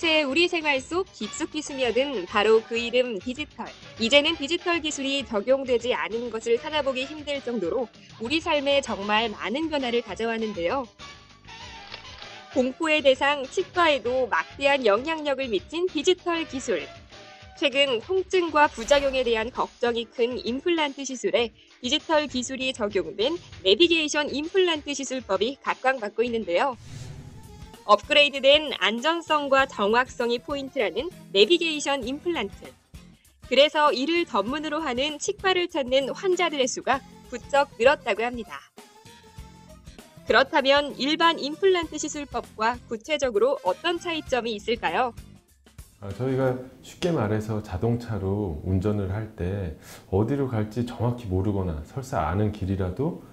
어느새 우리 생활 속 깊숙이 스며든 바로 그 이름 디지털. 이제는 디지털 기술이 적용되지 않은 것을 찾아보기 힘들 정도로 우리 삶에 정말 많은 변화를 가져왔는데요. 공포의 대상 치과에도 막대한 영향력을 미친 디지털 기술. 최근 통증과 부작용에 대한 걱정이 큰 임플란트 시술에 디지털 기술이 적용된 내비게이션 임플란트 시술법이 각광받고 있는데요. 업그레이드된 안전성과 정확성이 포인트라는 내비게이션 임플란트. 그래서 이를 전문으로 하는 치과를 찾는 환자들의 수가 부쩍 늘었다고 합니다. 그렇다면 일반 임플란트 시술법과 구체적으로 어떤 차이점이 있을까요? 저희가 쉽게 말해서 자동차로 운전을 할 때 어디로 갈지 정확히 모르거나 설사 아는 길이라도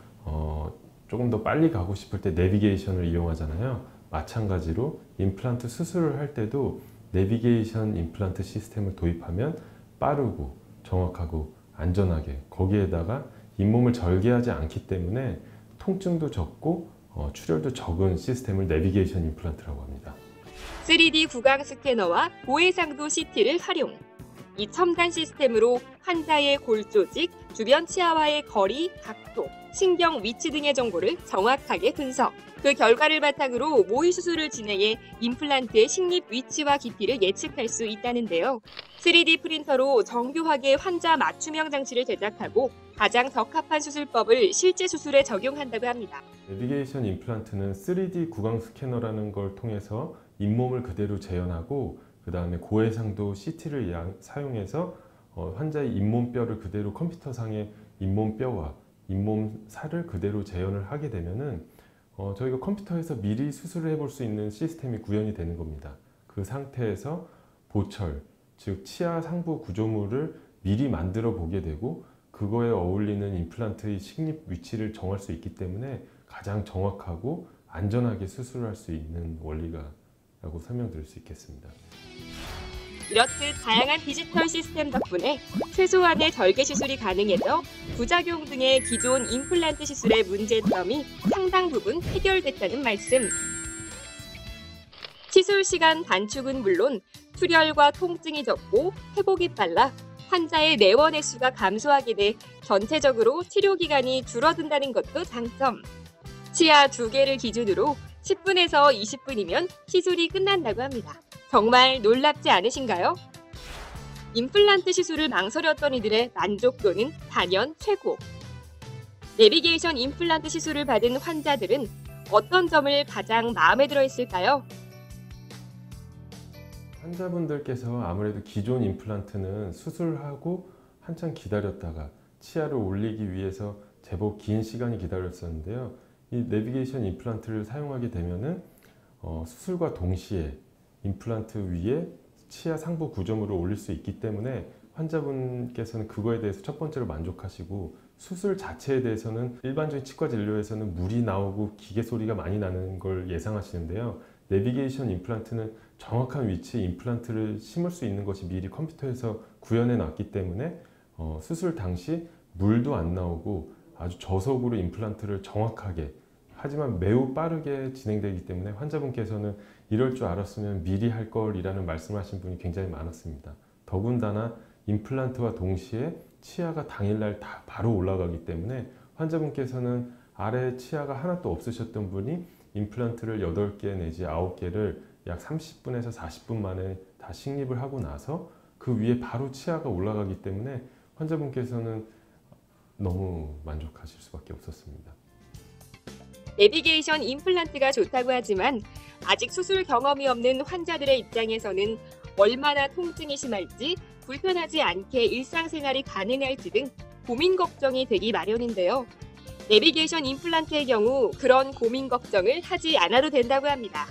조금 더 빨리 가고 싶을 때 내비게이션을 이용하잖아요. 마찬가지로 임플란트 수술을 할 때도 내비게이션 임플란트 시스템을 도입하면 빠르고 정확하고 안전하게, 거기에다가 잇몸을 절개하지 않기 때문에 통증도 적고 출혈도 적은 시스템을 내비게이션 임플란트라고 합니다. 3D 구강 스캐너와 고해상도 CT를 활용. 이 첨단 시스템으로 환자의 골 조직, 주변 치아와의 거리, 각도, 신경 위치 등의 정보를 정확하게 분석. 그 결과를 바탕으로 모의 수술을 진행해 임플란트의 식립 위치와 깊이를 예측할 수 있다는데요. 3D 프린터로 정교하게 환자 맞춤형 장치를 제작하고 가장 적합한 수술법을 실제 수술에 적용한다고 합니다. 내비게이션 임플란트는 3D 구강 스캐너라는 걸 통해서 잇몸을 그대로 재현하고 그 다음에 고해상도 CT를 사용해서 환자의 잇몸뼈를 그대로 컴퓨터상의 잇몸뼈와 잇몸살을 그대로 재현을 하게 되면은 저희가 컴퓨터에서 미리 수술을 해볼 수 있는 시스템이 구현이 되는 겁니다. 그 상태에서 보철, 즉 치아 상부 구조물을 미리 만들어 보게 되고 그거에 어울리는 임플란트의 식립 위치를 정할 수 있기 때문에 가장 정확하고 안전하게 수술을 할 수 있는 원리라고 설명드릴 수 있겠습니다. 이렇듯 다양한 디지털 시스템 덕분에 최소한의 절개 시술이 가능해져 부작용 등의 기존 임플란트 시술의 문제점이 상당 부분 해결됐다는 말씀. 시술 시간 단축은 물론 출혈과 통증이 적고 회복이 빨라 환자의 내원 횟수가 감소하게 돼 전체적으로 치료 기간이 줄어든다는 것도 장점. 치아 2개를 기준으로 10분에서 20분이면 시술이 끝난다고 합니다. 정말 놀랍지 않으신가요? 임플란트 시술을 망설였던 이들의 만족도는 단연 최고. 내비게이션 임플란트 시술을 받은 환자들은 어떤 점을 가장 마음에 들어 했을까요? 환자분들께서 아무래도 기존 임플란트는 수술하고 한참 기다렸다가 치아를 올리기 위해서 제법 긴 시간이 기다렸었는데요. 이 내비게이션 임플란트를 사용하게 되면은 수술과 동시에 임플란트 위에 치아 상부 구조물을 올릴 수 있기 때문에 환자분께서는 그거에 대해서 첫 번째로 만족하시고 수술 자체에 대해서는 일반적인 치과 진료에서는 물이 나오고 기계 소리가 많이 나는 걸 예상하시는데요. 내비게이션 임플란트는 정확한 위치에 임플란트를 심을 수 있는 것이 미리 컴퓨터에서 구현해 놨기 때문에 수술 당시 물도 안 나오고 아주 저속으로 임플란트를 정확하게 하지만 매우 빠르게 진행되기 때문에 환자분께서는 이럴 줄 알았으면 미리 할 걸이라는 말씀하신 분이 굉장히 많았습니다. 더군다나 임플란트와 동시에 치아가 당일날 다 바로 올라가기 때문에 환자분께서는 아래 치아가 하나도 없으셨던 분이 임플란트를 8개 내지 9개를 약 30분에서 40분 만에 다 식립을 하고 나서 그 위에 바로 치아가 올라가기 때문에 환자분께서는 너무 만족하실 수밖에 없었습니다. 내비게이션 임플란트가 좋다고 하지만 아직 수술 경험이 없는 환자들의 입장에서는 얼마나 통증이 심할지 불편하지 않게 일상생활이 가능할지 등 고민 걱정이 되기 마련인데요. 내비게이션 임플란트의 경우 그런 고민 걱정을 하지 않아도 된다고 합니다.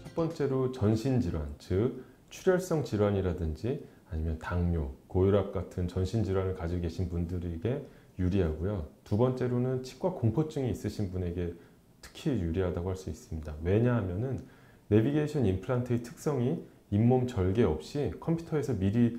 첫 번째로 전신질환, 즉 출혈성 질환이라든지 아니면 당뇨, 고혈압 같은 전신질환을 가지고 계신 분들에게 유리하고요. 두 번째로는 치과 공포증이 있으신 분에게 특히 유리하다고 할 수 있습니다. 왜냐하면 내비게이션 임플란트의 특성이 잇몸 절개 없이 컴퓨터에서 미리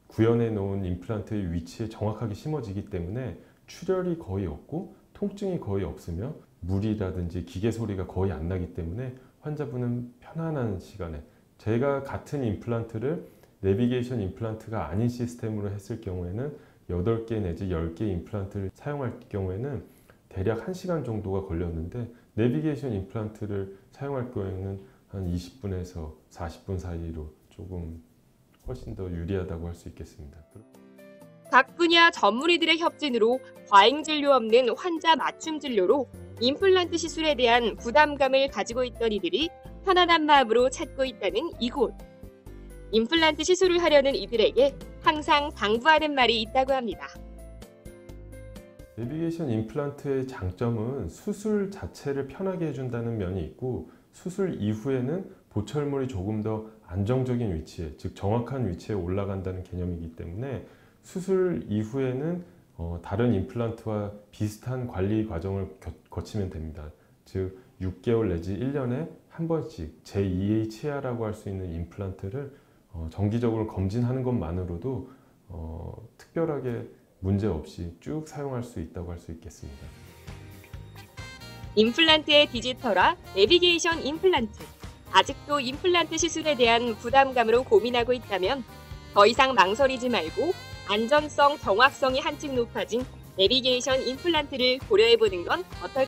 구현해 놓은 임플란트의 위치에 정확하게 심어지기 때문에 출혈이 거의 없고 통증이 거의 없으며 물이라든지 기계 소리가 거의 안 나기 때문에 환자분은 편안한 시간에 제가 같은 임플란트를 내비게이션 임플란트가 아닌 시스템으로 했을 경우에는 8개 내지 10개 임플란트를 사용할 경우에는 대략 1시간 정도가 걸렸는데 내비게이션 임플란트를 사용할 경우에는 한 20분에서 40분 사이로 조금 훨씬 더 유리하다고 할 수 있겠습니다. 각 분야 전문의들의 협진으로 과잉 진료 없는 환자 맞춤 진료로 임플란트 시술에 대한 부담감을 가지고 있던 이들이 편안한 마음으로 찾고 있다는 이곳. 임플란트 시술을 하려는 이들에게 항상 당부하는 말이 있다고 합니다. 내비게이션 임플란트의 장점은 수술 자체를 편하게 해준다는 면이 있고 수술 이후에는 보철물이 조금 더 안정적인 위치에, 즉 정확한 위치에 올라간다는 개념이기 때문에 수술 이후에는 다른 임플란트와 비슷한 관리 과정을 거치면 됩니다. 즉 6개월 내지 1년에 한 번씩 제2의 치아라고 할 수 있는 임플란트를 정기적으로 검진하는 것만으로도 특별하게 문제 없이 쭉 사용할 수 있다고 할 수 있겠습니다. 임플란트의 디지털화, 내비게이션 임플란트. 아직도 임플란트 시술에 대한 부담감으로 고민하고 있다면 더 이상 망설이지 말고 안전성, 정확성이 한층 높아진 내비게이션 임플란트를 고려해보는 건 어떨까요?